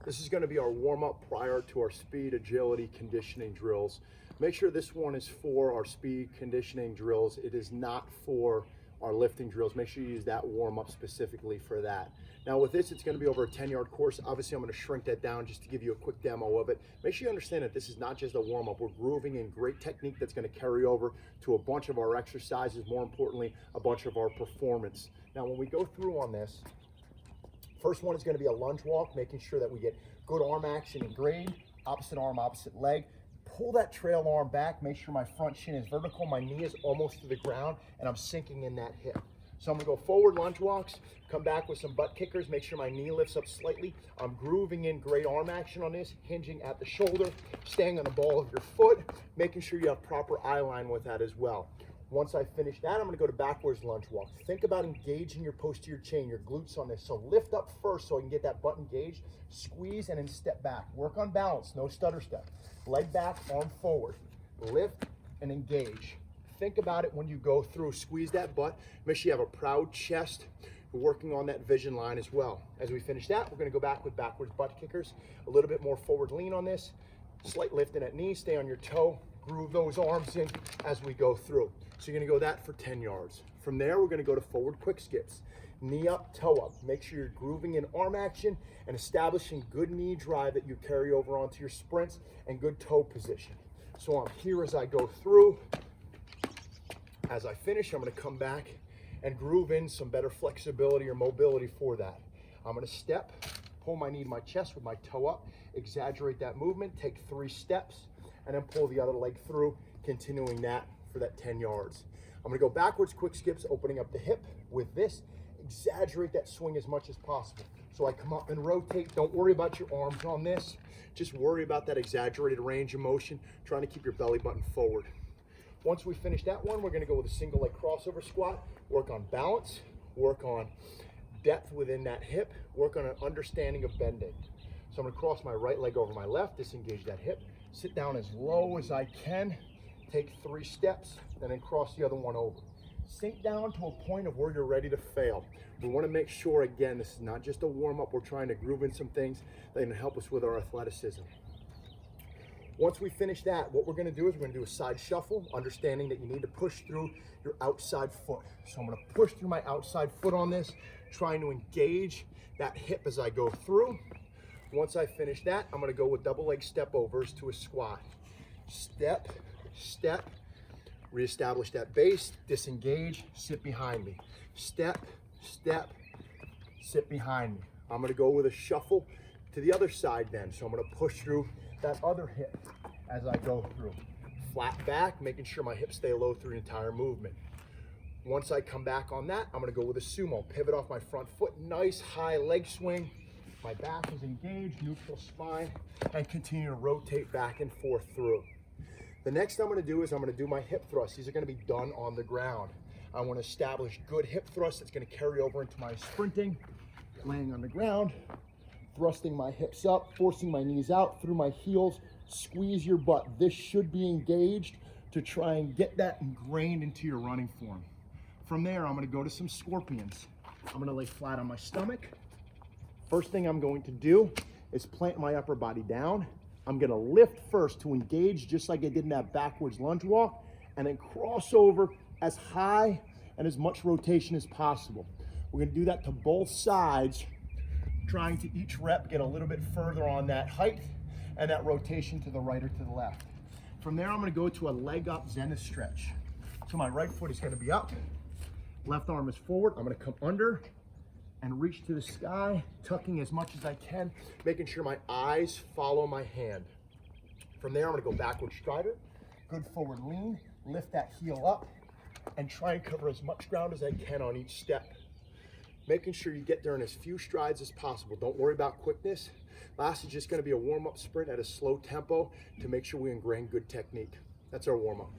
This is going to be our warm-up prior to our speed, agility, conditioning drills. Make sure this one is for our speed conditioning drills. It is not for our lifting drills. Make sure you use that warm-up specifically for that. Now with this, it's going to be over a 10-yard course. Obviously, I'm going to shrink that down just to give you a quick demo of it. Make sure you understand that this is not just a warm-up. We're grooving in great technique that's going to carry over to a bunch of our exercises, more importantly, a bunch of our performance. Now, when we go through on this, first one is going to be a lunge walk, making sure that we get good arm action ingrained, opposite arm, opposite leg. Pull that trail arm back, make sure my front shin is vertical, my knee is almost to the ground, and I'm sinking in that hip. So I'm gonna go forward lunge walks, come back with some butt kickers, make sure my knee lifts up slightly. I'm grooving in great arm action on this, hinging at the shoulder, staying on the ball of your foot, making sure you have proper eye line with that as well. Once I finish that, I'm gonna go to backwards lunge walk. Think about engaging your posterior chain, your glutes on this. So lift up first so I can get that butt engaged, squeeze and then step back. Work on balance, no stutter step. Leg back, arm forward. Lift and engage. Think about it when you go through. Squeeze that butt. Make sure you have a proud chest. We're working on that vision line as well. As we finish that, we're gonna go back with backwards butt kickers. A little bit more forward lean on this. Slight lift in that knee, stay on your toe. Groove those arms in as we go through. So you're gonna go that for 10 yards. From there, we're gonna go to forward quick skips. Knee up, toe up. Make sure you're grooving in arm action and establishing good knee drive that you carry over onto your sprints and good toe position. So I'm here as I go through. As I finish, I'm gonna come back and groove in some better flexibility or mobility for that. I'm gonna step, pull my knee to my chest with my toe up, exaggerate that movement, take 3 steps, and then pull the other leg through, continuing that for that 10 yards. I'm gonna go backwards quick skips, opening up the hip with this, exaggerate that swing as much as possible. So I come up and rotate. Don't worry about your arms on this. Just worry about that exaggerated range of motion, trying to keep your belly button forward. Once we finish that one, we're gonna go with a single leg crossover squat, work on balance, work on depth within that hip, work on an understanding of bending. So I'm gonna cross my right leg over my left, disengage that hip, sit down as low as I can, take 3 steps, and then cross the other one over. Sink down to a point of where you're ready to fail. We wanna make sure, again, this is not just a warm-up, we're trying to groove in some things that are gonna help us with our athleticism. Once we finish that, what we're gonna do is we're gonna do a side shuffle, understanding that you need to push through your outside foot. So I'm gonna push through my outside foot on this, trying to engage that hip as I go through. Once I finish that, I'm gonna go with double leg step overs to a squat. Step, step, reestablish that base, disengage, sit behind me. Step, step, sit behind me. I'm gonna go with a shuffle to the other side then. So I'm gonna push through that other hip as I go through. Flat back, making sure my hips stay low through the entire movement. Once I come back on that, I'm gonna go with a sumo. Pivot off my front foot, nice high leg swing. My back is engaged, neutral spine, and continue to rotate back and forth through. The next I'm gonna do is I'm gonna do my hip thrusts. These are gonna be done on the ground. I wanna establish good hip thrust that's gonna carry over into my sprinting, laying on the ground, thrusting my hips up, forcing my knees out through my heels, squeeze your butt. This should be engaged to try and get that ingrained into your running form. From there, I'm gonna go to some scorpions. I'm gonna lay flat on my stomach. First thing I'm going to do is plant my upper body down. I'm gonna lift first to engage just like I did in that backwards lunge walk, and then cross over as high and as much rotation as possible. We're gonna do that to both sides, trying to each rep get a little bit further on that height and that rotation to the right or to the left. From there, I'm gonna go to a leg up zenith stretch. So my right foot is gonna be up, left arm is forward. I'm gonna come under and reach to the sky, tucking as much as I can, making sure my eyes follow my hand. From there, I'm gonna go backward strider, good forward lean, lift that heel up, and try and cover as much ground as I can on each step. Making sure you get there in as few strides as possible. Don't worry about quickness. Last is just gonna be a warm-up sprint at a slow tempo to make sure we ingrain good technique. That's our warm-up.